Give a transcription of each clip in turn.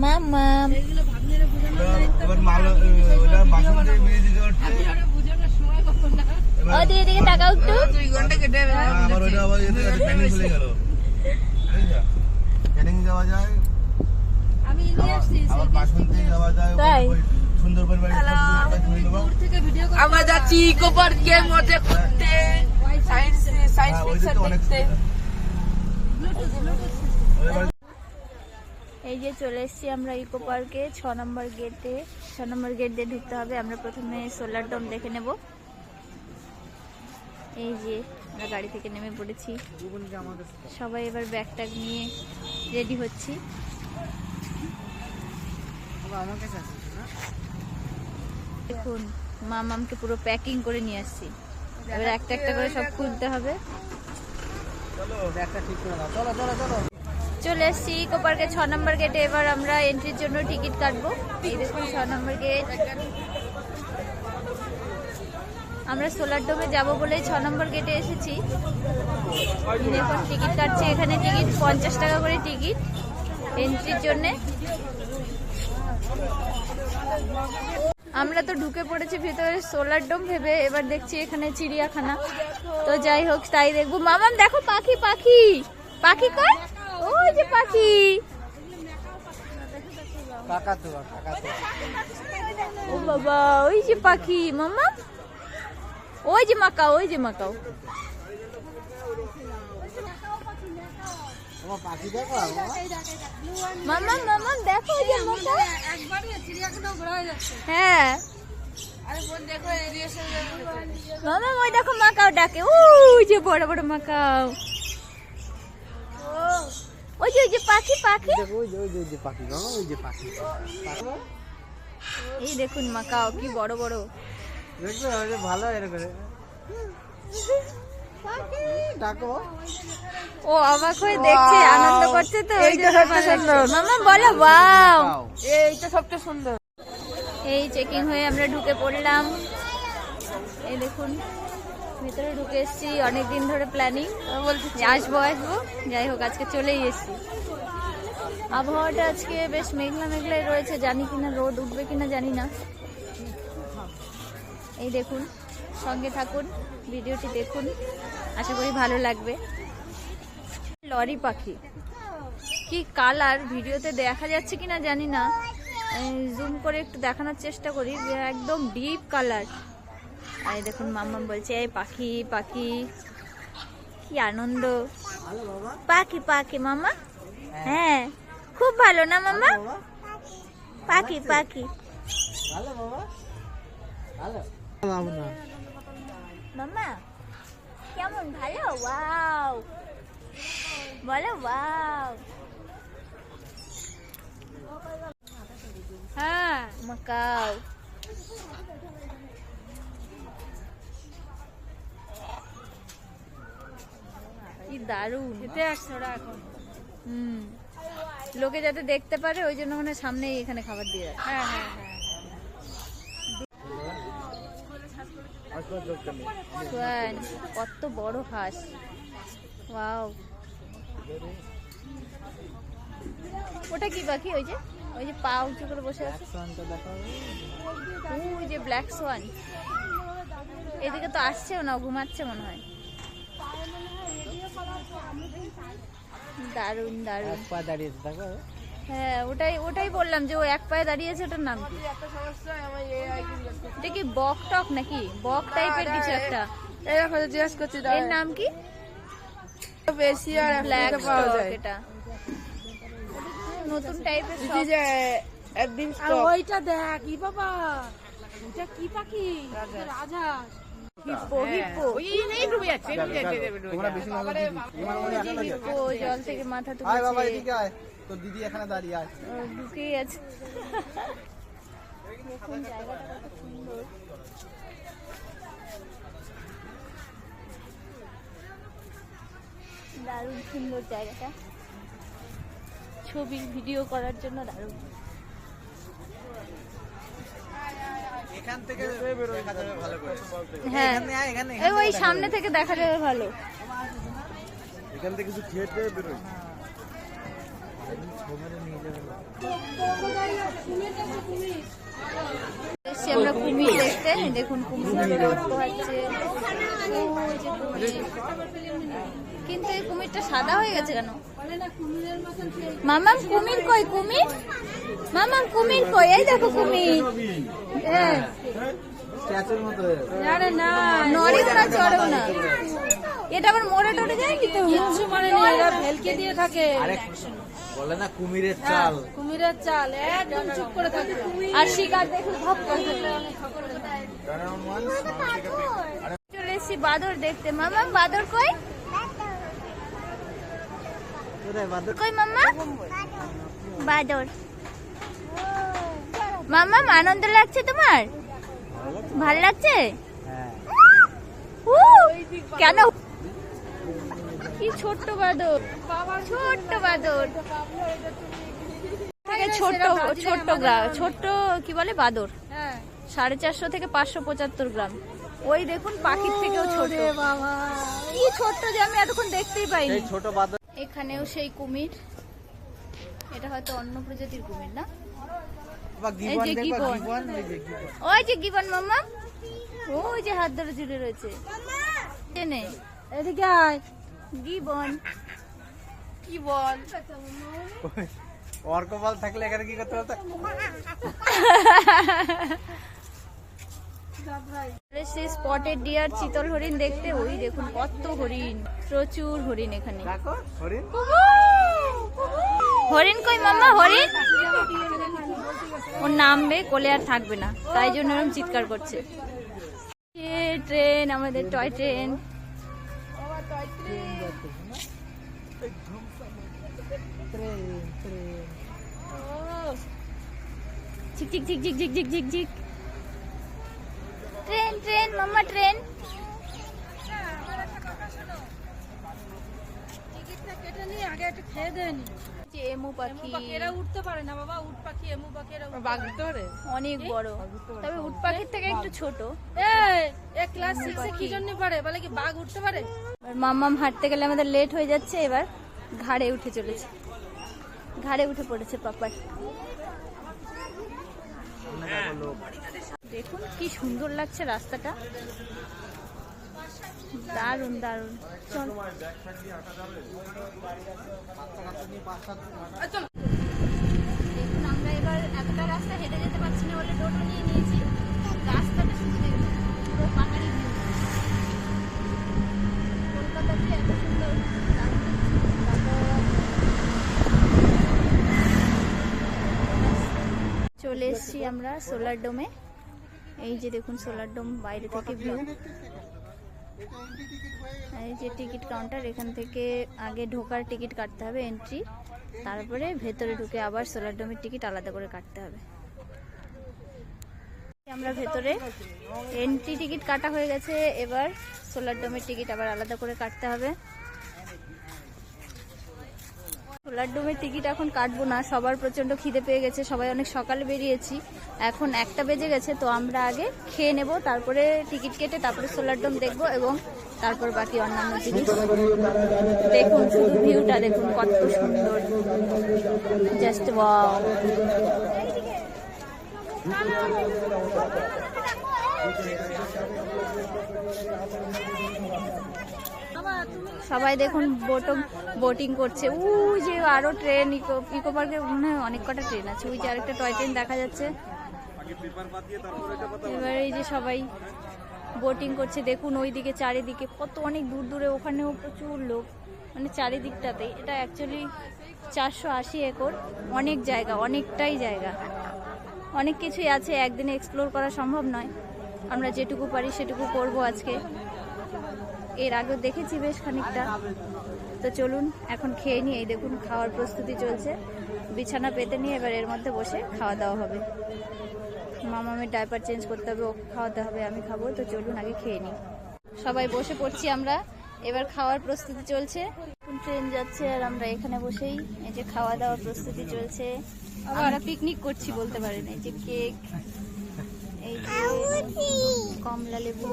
মামা এদিকে তাকাও একটু। আমরা যাচ্ছি ইকো পার্কে মজা করতে, সায়েন্স ফিকশন দেখতে। এই যে চলে এসেছি আমরা ইকো পার্কে 6 নম্বর গেটে। 6 নম্বর গেট দিয়ে ঢুকতে হবে। আমরা প্রথমে সোলার ডোম দেখে নেব। এই যে আমরা গাড়ি থেকে নেমে পড়েছি, সবাই এবার ব্যাগ ট্যাগ নিয়ে রেডি হচ্ছি। দেখুন মামামকে পুরো প্যাকিং করে নিয়ে আসছি, এবার একটা একটা করে সব খুলতে হবে। চলে এসছি ইকো পার্কে 6 নম্বর গেটে। এবার আমরা এন্ট্রির জন্য টিকিট কাটবো। এই দেখুন 6 নম্বর গেট। আমরা সোলার ডোমে যাবো বলেই 6 নম্বর গেটে এসেছি। দেখুন টিকিট কাটছি, এখানে টিকিট 50 টাকা করে টিকিট এন্ট্রির জন্যে। আমরা তো ঢুকে পড়েছি ভিতরে সোলার ডোম ভেবে, এবার দেখছি এখানে চিড়িয়াখানা। তো যাই হোক তাই দেখবো। মামাম দেখো পাখি, পাখি পাখি কর, ওই যে পাখি। ও বাবা ওই যে পাখি মামা, ওই যে মাকাও, ওই যে মাকাও। মামা মামা দেখো ওই যে মাকাও। হ্যাঁ মামা ওই দেখো মাকাও ডাকে, ওই যে বড় বড় মাকাও। ওই যে পাখি, পাখি এই দেখুন মাকাও কি বড় বড়। ভালো ও অবাক হয়ে দেখছে, আনন্দ করছে। তো মামা বলো ওয়াও, এইটা সবচেয়ে সুন্দর। এই চেকিং হয়ে আমরা ঢুকে পড়লাম। এই দেখুন ভিতরে ঢুকে এসছি, অনেকদিন ধরে প্ল্যানিং আসবো আসবো, যাই হোক আজকে চলেই এসছি। আবহাওয়াটা আজকে বেশ মেঘলা মেঘলাই রয়েছে, জানি কিনা রোদ উঠবে কিনা জানি না। এই দেখুন সঙ্গে থাকুন, ভিডিওটি দেখুন, আশা করি ভালো লাগবে। লরি পাখি কি কালার, ভিডিওতে দেখা যাচ্ছে কিনা জানি না, জুম করে একটু দেখানোর চেষ্টা করি, একদম ডিপ কালার। আর দেখুন মাম্মা বলছে এই পাখি পাখি, কি আনন্দ। পাখি পাখি মামা, হ্যাঁ খুব ভালো না মামা, পাখি পাখি। মামা কেমন, ভালো? ওয়াও বলো ওয়াও। হ্যাঁ মাকাও। কি দারুণ খেতে আসছে ওরা এখন। লোকে যাতে দেখতে পারে ওই জন্য মানে সামনে এখানে খাবার দিয়ে রাখে। হ্যাঁ হ্যাঁ হ্যাঁ কত বড় হাঁস, ওয়াও। ওটা কি পাখি? ওই যে পা উঁচু করে বসে আছে, ওই যে ব্ল্যাক সোয়ান। এদিকে তো আসছেও না, ঘুমাচ্ছে মনে হয়। দারুন দারুন। হ্যাঁ ওটাই বললাম যে ও এক পায়ে দাঁড়িয়েছে। ওটার নাম কি? এটা কি বক টক নাকি বক টাইপের কিছু একটা? জিজ্ঞেস করছি এর নাম কি? বেশি আর ব্ল্যাক পাওয়া যায়। এটা নতুন টাইপের। একদিন ওইটা দেখ, ই বাবা ওটা কি পাখি? রাজহাঁস। Hippo hippo. হিপ্পো জল থেকে মাথা তুলেছে। তোর দিদি এখানে দাঁড়িয়ে আছে, ঢুকেই আছে। দেখুন জায়গাটা কত সুন্দর। দারুণ সুন্দর জায়গাটা, ছবি ভিডিও করার জন্য দারুণ। এখান থেকে দেখা যাবে ভালো করে। হ্যাঁ ওই সামনে থেকে দেখা যাবে ভালো। এখান থেকে কিছু খেয়ে বেরোয়। এসছি আমরা কুমির দেখতে। দেখুন কুমির রক্ত হচ্ছে, কিন্তু এই কুমিরটা সাদা হয়ে গেছে কেন? মামাম কুমির কই? কুমির মামাম কুমির কই? এই দেখো কুমির। আরে না, নড়েও না চড়েও না। এটা আবার মরে টরে যায় কি? তো কিচ্ছু মানে না, এরা ভেলকে দিয়ে থাকে। বলে না কুমিরের চাল। কুমিরের চাল, একদম চুপ করে থাকে। আর শিকার দেখলে ধপ করে চলে এসছি বাদর দেখতে। মামাম বাদর কই? কই মাম্মা? বাদর। মামাম আনন্দ লাগছে তোমার? ভাল লাগছে? কেন? কি ছোট্ট বাদর, ছোট্ট বাদর, ছোট্ট ছোট্ট গ্রাম, ছোট্ট কি বলে বাদর। 450 থেকে 575 গ্রাম। ওই দেখুন পাখির থেকেও ছোট। বাবা কি ছোট্ট যে আমি এতক্ষণ দেখতেই পাইনি। ছোট বাদর। এখানেও সেই কুমির। এটা হয়তো অন্য প্রজাতির কুমির না? এই যে গিবন, ওই যে গিবন মাম্মা, ওই যে হাত ধরে ঝুলে রয়েছে। এদিকে আয়। গিবন কি বল? ওর কপাল থাকলে এখানে কি করতে হতো? সেই স্পটেড ডিয়ার, চিতল হরিণ দেখতে। ওই দেখুন কত হরিণ, প্রচুর হরিণ এখানে। হরিণ কই মাম্মা? হরিণ ওর নামবে, কোলে আর থাকবে না, তাই জন্য এরকম চিৎকার করছে। ট্রেন, আমাদের টয় ট্রেন। ঝিক ঝিক ঝিক ঝিক ঝিক ঝিক ঝিক ঝিক। ট্রেন ট্রেন মাম্মা ট্রেন। টিকিটটা কেটে নিয়ে আগে একটু খেয়ে দেয়নি। যে এমু পাখি, এরা উঠতে পারে না বাবা, উট পাখি এমু পাখি এরা বাঘ উঠতে পারে? অনেক বড়, তবে উট পাখির থেকে একটু ছোট। এই ক্লাস 6 এ কি জন্য পারে? বলে কি বাঘ উঠতে পারে? মাম্মাম হাঁটতে গেলে আমাদের লেট হয়ে যাচ্ছে। এবার ঘাড়ে উঠে চলেছে, ঘাড়ে উঠে পড়েছে পাপার। দেখুন কি সুন্দর লাগছে রাস্তাটা, দারুন দারুন। চল দেখুন আমরা এবার এতটা রাস্তা হেঁটে যেতে পারছি না বলে টোটো নিয়ে নিয়েছি। রাস্তাটা শুধু দেখুন, পুরো পাহাড়ি ভিউ। কলকাতাতে এত সুন্দর চলে এসছি আমরা সোলার ডোমে। এই যে দেখুন সোলার ডোম বাইরে থেকে ভিউ। এই যে টিকিট কাউন্টার, এখান থেকে আগে ঢোকার টিকিট কাটতে হবে এন্ট্রি, তারপরে ভেতরে ঢুকে আবার সোলার ডোমের টিকিট আলাদা করে কাটতে হবে। আমরা ভেতরে এন্ট্রি টিকিট কাটা হয়ে গেছে, এবার সোলার ডোমের টিকিট আবার আলাদা করে কাটতে হবে। সোলার ডোমের টিকিট এখন কাটবো না, সবার প্রচন্ড খিদে পেয়ে গেছে, সবাই অনেক সকালে বেরিয়েছি, এখন 1টা বেজে গেছে। তো আমরা আগে খেয়ে নেব, তারপরে টিকিট কেটে তারপরে সোলার ডোম দেখবো এবং তারপর বাকি অন্যান্য জিনিস। দেখুন শুধু ভিউটা দেখুন কত সুন্দর, জাস্ট ওয়াও। সবাই দেখুন বোটিং করছে। ওই যে আরো ট্রেন, ইকো পার্কে মনে হয় অনেক কটা ট্রেন আছে। ওই যে আরেকটা টয় ট্রেন দেখা যাচ্ছে। এবার এই যে সবাই বোটিং করছে, দেখুন ওইদিকে চারিদিকে কত, অনেক দূর দূরে ওখানেও প্রচুর লোক, মানে চারিদিকটাতে। এটা অ্যাকচুয়ালি 480 একর, অনেক জায়গা, অনেকটাই জায়গা, অনেক কিছুই আছে, একদিনে এক্সপ্লোর করা সম্ভব নয়। আমরা যেটুকু পারি সেটুকু করব আজকে। এর আগেও দেখেছি বেশ খানিকটা। তো চলুন এখন খেয়ে নিই। এই দেখুন খাওয়ার প্রস্তুতি চলছে, বিছানা পেতে নিয়ে এবার এর মধ্যে বসে খাওয়া দাওয়া হবে। মামামের ডাইপার চেঞ্জ করতে হবে, ওকে খাওয়াতে হবে, আমি খাবো। তো চলুন আগে খেয়ে নিই। সবাই বসে পড়ছি আমরা, এবার খাওয়ার প্রস্তুতি চলছে। ট্রেন যাচ্ছে আর আমরা এখানে বসেই এই যে খাওয়া দাওয়ার প্রস্তুতি চলছে। আমরা পিকনিক করছি বলতে পারেন। এই যে কেক, এই যে কমলা লেবু,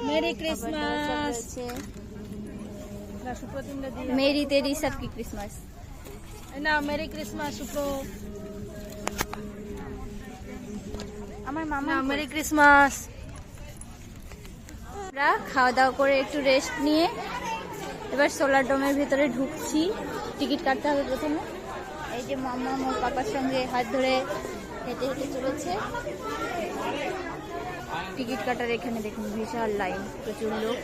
মেরি ক্রিসমাস। মেরি তেরি সবকি ক্রিসমাস। না মেরি ক্রিসমাস সুপ্রো আমার মামা না মেরি ক্রিসমাস। আমরা খাওয়া দাওয়া করে একটু রেস্ট নিয়ে এবার সোলার ডোমের ভিতরে ঢুকছি। টিকিট কাটতে হবে প্রথমে। এই যে মামা ওর পাপার সঙ্গে হাত ধরে হেঁটে হেঁটে চলেছে। টিকিট কাটার এখানে দেখুন বিশাল লাইন, প্রচুর লোক।